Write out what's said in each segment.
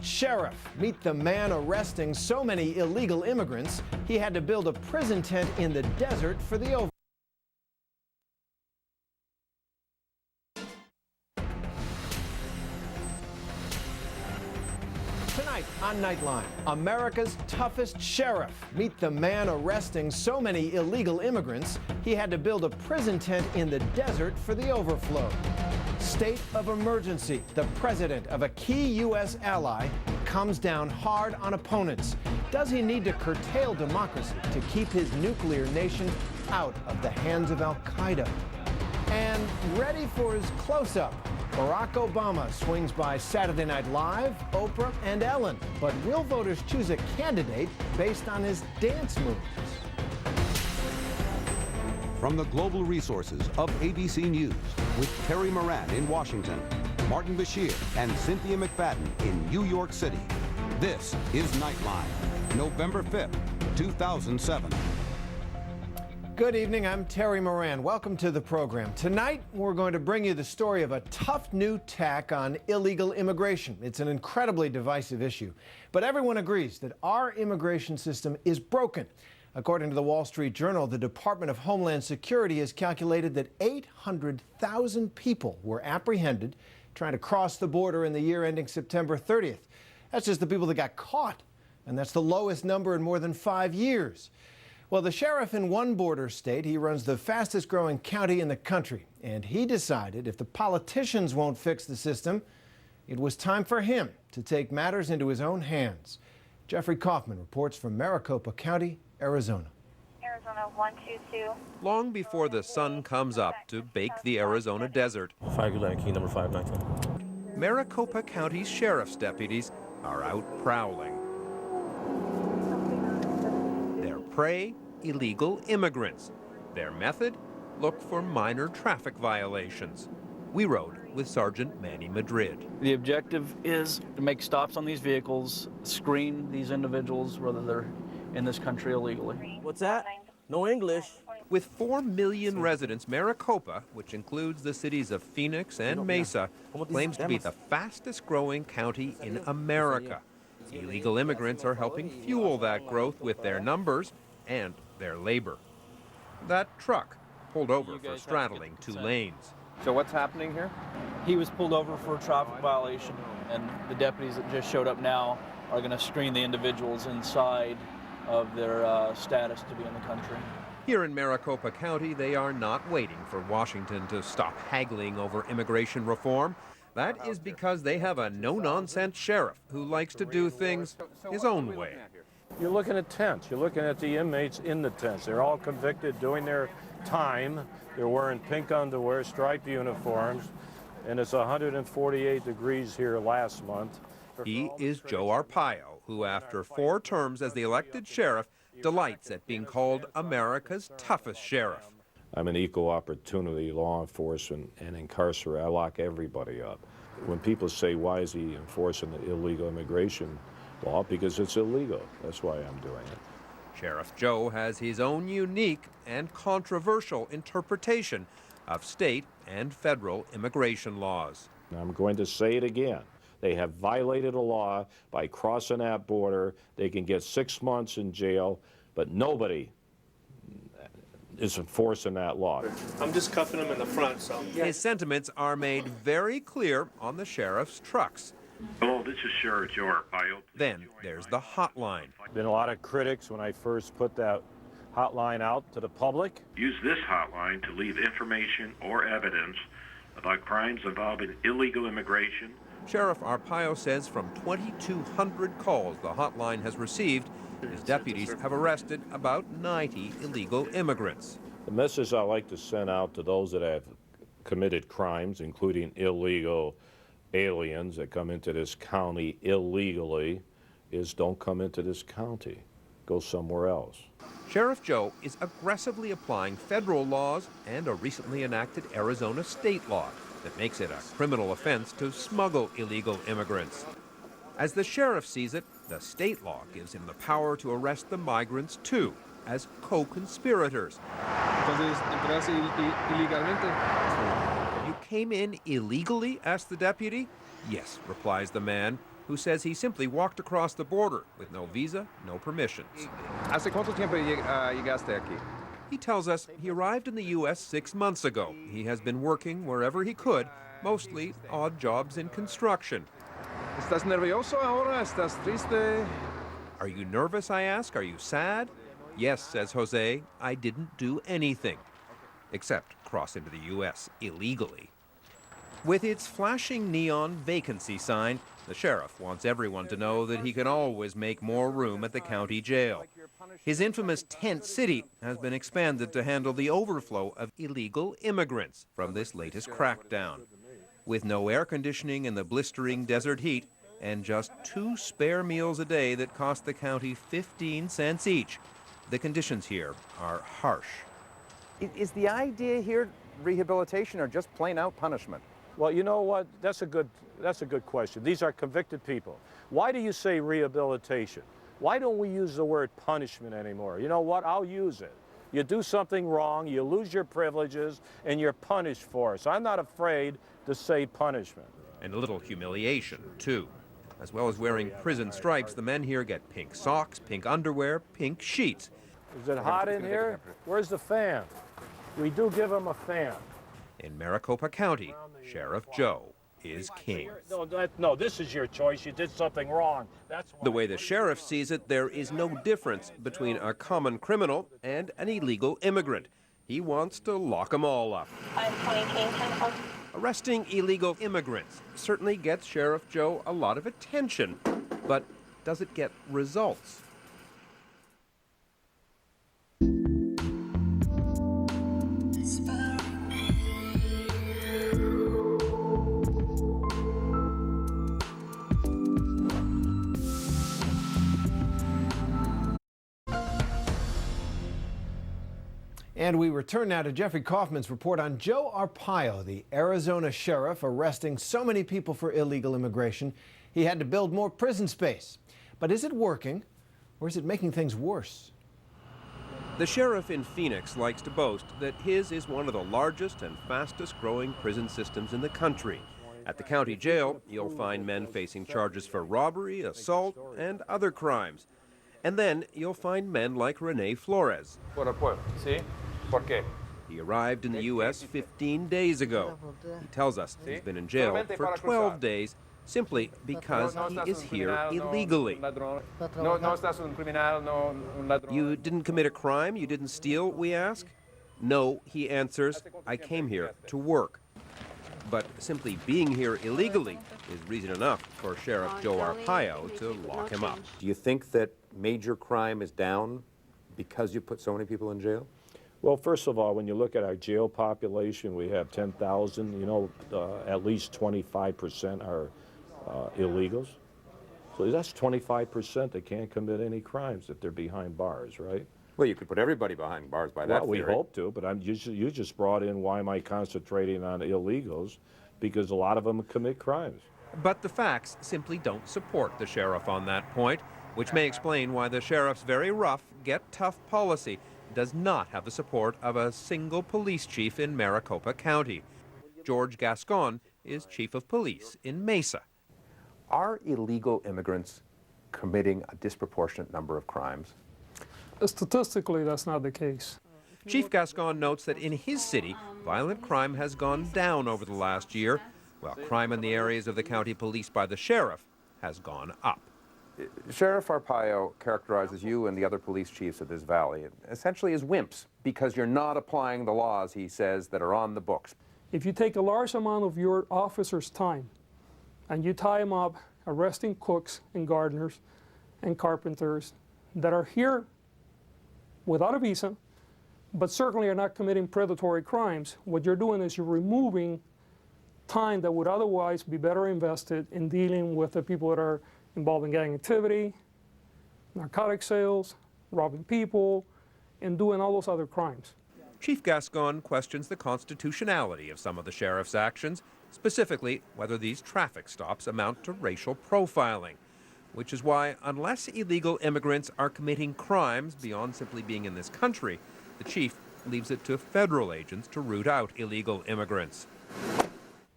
Sheriff, meet the man arresting so many illegal immigrants, he had to build a prison tent in the desert for the overflow. Tonight on Nightline, America's toughest sheriff. Meet the man arresting so many illegal immigrants, he had to build a prison tent in the desert for the overflow. State of emergency. The president of a key U.S. ally comes down hard on opponents. Does he need to curtail democracy to keep his nuclear nation out of the hands of al-Qaeda? And ready for his close-up, Barack Obama swings by Saturday Night Live, Oprah, and Ellen. But will voters choose a candidate based on his dance moves? From the global resources of ABC News, with Terry Moran in Washington, Martin Bashir and Cynthia McFadden in New York City. This is Nightline, November 5th, 2007. Good evening, I'm Terry Moran. Welcome to the program. Tonight, we're going to bring you the story of a tough new tack on illegal immigration. It's an incredibly divisive issue, but everyone agrees that our immigration system is broken. According to the Wall Street Journal, the Department of Homeland Security has calculated that 800,000 people were apprehended trying to cross the border in the year ending September 30th. That's just the people that got caught, and that's the lowest number in more than 5 years. Well, the sheriff in one border state, he runs the fastest growing county in the country, and he decided if the politicians won't fix the system, it was time for him to take matters into his own hands. Jeffrey Kaufman reports from Maricopa County, Arizona. Arizona 122. Long before the sun comes up to bake the Arizona desert, 5 Atlantic Key, number 519. Maricopa County's sheriff's deputies are out prowling. Their prey, illegal immigrants. Their method, look for minor traffic violations. We rode with Sergeant Manny Madrid. The objective is to make stops on these vehicles, screen these individuals, whether they're in this country illegally. What's that? No English. With 4 million residents, Maricopa, which includes the cities of Phoenix and Mesa, claims to be the fastest growing county in America. Illegal immigrants are helping fuel that growth with their numbers and their labor. That truck pulled over for straddling 2 lanes. So what's happening here? He was pulled over for a traffic violation, and the deputies that just showed up now are going to screen the individuals inside of their status to be in the country. Here in Maricopa County, they are not waiting for Washington to stop haggling over immigration reform. That is because they have a no-nonsense sheriff who likes to do things his own way. You're looking at tents. You're looking at the inmates in the tents. They're all convicted, doing their time. They're wearing pink underwear, striped uniforms, and it's 148 degrees here last month. He is Joe Arpaio, who after 4 terms as the elected sheriff, delights at being called America's toughest sheriff. I'm an equal opportunity law enforcement and incarcerate. I lock everybody up. When people say, why is he enforcing the illegal immigration law? Because it's illegal. That's why I'm doing it. Sheriff Joe has his own unique and controversial interpretation of state and federal immigration laws. I'm going to say it again. They have violated a law by crossing that border. They can get 6 months in jail, but nobody is enforcing that law. I'm just cuffing them in the front, so. His sentiments are made very clear on the sheriff's trucks. Hello, this is Sheriff Joe Arpaio. Then there's the hotline. Been a lot of critics when I first put that hotline out to the public. Use this hotline to leave information or evidence about crimes involving illegal immigration. Sheriff Arpaio says from 2,200 calls the hotline has received, his deputies have arrested about 90 illegal immigrants. The message I like to send out to those that have committed crimes, including illegal aliens that come into this county illegally, is don't come into this county. Go somewhere else. Sheriff Joe is aggressively applying federal laws and a recently enacted Arizona state law that makes it a criminal offense to smuggle illegal immigrants. As the sheriff sees it, the state law gives him the power to arrest the migrants too, as co-conspirators. You came in illegally? Asked the deputy. Yes, replies the man. who says he simply walked across the border with no visa, no permissions. ¿Hace cuánto tiempo llegaste aquí? He tells us he arrived in the U.S. 6 months ago. He has been working wherever he could, mostly odd jobs in construction. ¿Estás nervioso ahora? ¿Estás triste? Are you nervous, I ask? Are you sad? Yes, says Jose, I didn't do anything, except cross into the U.S. illegally. With its flashing neon vacancy sign, the sheriff wants everyone to know that he can always make more room at the county jail. His infamous tent city has been expanded to handle the overflow of illegal immigrants from this latest crackdown. With no air conditioning in the blistering desert heat and just 2 spare meals a day that cost the county 15 cents each, the conditions here are harsh. Is the idea here rehabilitation or just plain out punishment? Well, you know what? That's a good question. These are convicted people. Why do you say rehabilitation? Why don't we use the word punishment anymore? You know what? I'll use it. You do something wrong, you lose your privileges, and you're punished for it. So I'm not afraid to say punishment. And a little humiliation, too. As well as wearing prison stripes, the men here get pink socks, pink underwear, pink sheets. Is it hot in here? Where's the fan? We do give them a fan. In Maricopa County, Sheriff Joe is king. No, this is your choice. You did something wrong. That's why. The way the sheriff sees it, there is no difference between a common criminal and an illegal immigrant. He wants to lock them all up. 520 King 10. Arresting illegal immigrants certainly gets Sheriff Joe a lot of attention, but does it get results? And we return now to Jeffrey Kaufman's report on Joe Arpaio, the Arizona sheriff arresting so many people for illegal immigration, he had to build more prison space. But is it working, or is it making things worse? The sheriff in Phoenix likes to boast that his is one of the largest and fastest growing prison systems in the country. At the county jail, you'll find men facing charges for robbery, assault, and other crimes. And then you'll find men like Rene Flores. Por el pueblo. ¿Sí? ¿Por qué? He arrived in the U.S. 15 days ago. He tells us he's been in jail for 12 days simply because he is here illegally. You didn't commit a crime? You didn't steal, we ask? No, he answers, I came here to work. But simply being here illegally is reason enough for Sheriff Joe Arpaio to lock him up. Do you think that major crime is down because you put so many people in jail? Well, first of all, when you look at our jail population, we have 10,000, you know, at least 25% are illegals. So that's 25% that can't commit any crimes if they're behind bars, right? Well, you could put everybody behind bars by that theory. Well, we hope to, but you just brought in why am I concentrating on illegals? Because a lot of them commit crimes. But the facts simply don't support the sheriff on that point, which may explain why the sheriff's very rough, get-tough policy does not have the support of a single police chief in Maricopa County. George Gascon is chief of police in Mesa. Are illegal immigrants committing a disproportionate number of crimes? Statistically, that's not the case. Chief Gascon notes that in his city, violent crime has gone down over the last year, while crime in the areas of the county policed by the sheriff has gone up. Sheriff Arpaio characterizes you and the other police chiefs of this valley essentially as wimps because you're not applying the laws, he says, that are on the books. If you take a large amount of your officers' time and you tie them up arresting cooks and gardeners and carpenters that are here without a visa, but certainly are not committing predatory crimes, what you're doing is you're removing time that would otherwise be better invested in dealing with the people that are involved in gang activity, narcotic sales, robbing people, and doing all those other crimes. Chief Gascon questions the constitutionality of some of the sheriff's actions, specifically whether these traffic stops amount to racial profiling, which is why, unless illegal immigrants are committing crimes beyond simply being in this country, the chief leaves it to federal agents to root out illegal immigrants.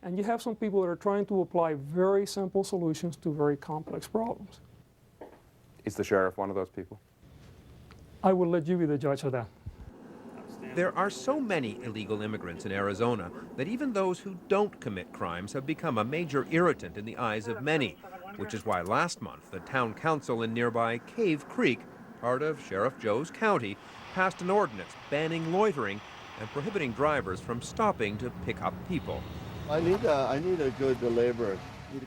and you have some people that are trying to apply very simple solutions to very complex problems. Is the sheriff one of those people? I will let you be the judge of that. There are so many illegal immigrants in Arizona that even those who don't commit crimes have become a major irritant in the eyes of many, which is why last month the town council in nearby Cave Creek, part of Sheriff Joe's county, passed an ordinance banning loitering and prohibiting drivers from stopping to pick up people. I need a good laborer.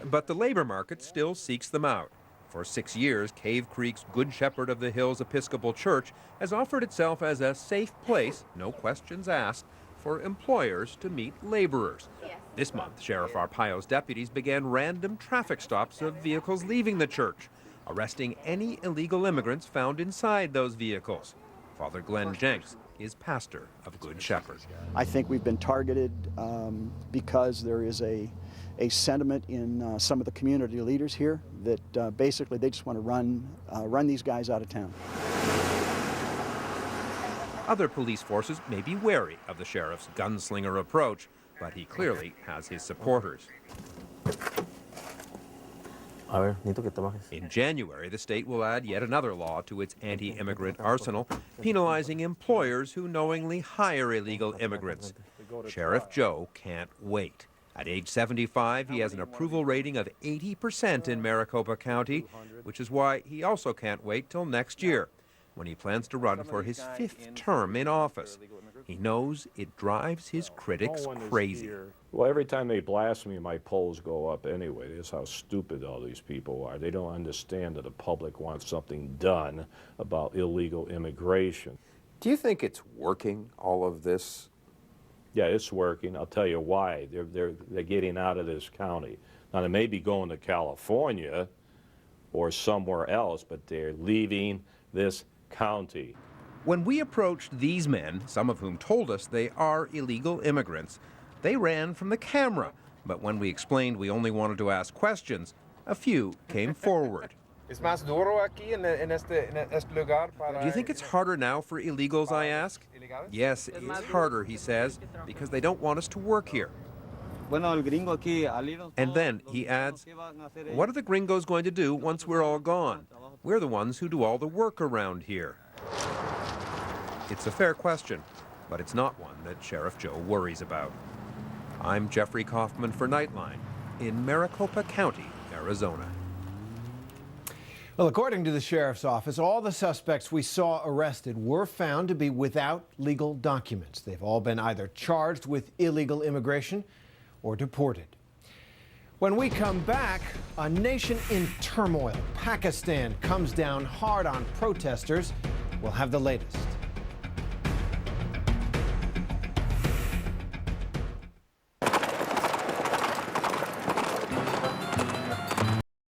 But the labor market still seeks them out. For 6 years, Cave Creek's Good Shepherd of the Hills Episcopal Church has offered itself as a safe place, no questions asked, for employers to meet laborers. This month, Sheriff Arpaio's deputies began random traffic stops of vehicles leaving the church, arresting any illegal immigrants found inside those vehicles. Father Glenn JENKS is pastor of Good Shepherd. I think we've been targeted because there is a sentiment in some of the community leaders here that basically they just want to run these guys out of town. Other police forces may be wary of the sheriff's gunslinger approach, but he clearly has his supporters. In January, the state will add yet another law to its anti-immigrant arsenal, penalizing employers who knowingly hire illegal immigrants. Sheriff Joe can't wait. At age 75, he has an approval rating of 80% in Maricopa County, which is why he also can't wait till next year, when he plans to run for his 5th term in office. He knows it drives his critics crazy. Well, every time they blast me, my polls go up anyway. That's how stupid all these people are. They don't understand that the public wants something done about illegal immigration. Do you think it's working, all of this? Yeah, it's working. I'll tell you why. They're getting out of this county. Now, they may be going to California or somewhere else, but they're leaving this county. When we approached these men, some of whom told us they are illegal immigrants, they ran from the camera. But when we explained we only wanted to ask questions, a few came forward. Do you think it's harder now for illegals, I ask? Yes, it's harder, he says, because they don't want us to work here. And then he adds, what are the gringos going to do once we're all gone? We're the ones who do all the work around here. It's a fair question, but it's not one that Sheriff Joe worries about. I'm Jeffrey Kaufman for Nightline in Maricopa County, Arizona. Well, according to the sheriff's office, all the suspects we saw arrested were found to be without legal documents. They've all been either charged with illegal immigration or deported. When we come back, a nation in turmoil. Pakistan comes down hard on protesters. We'll have the latest.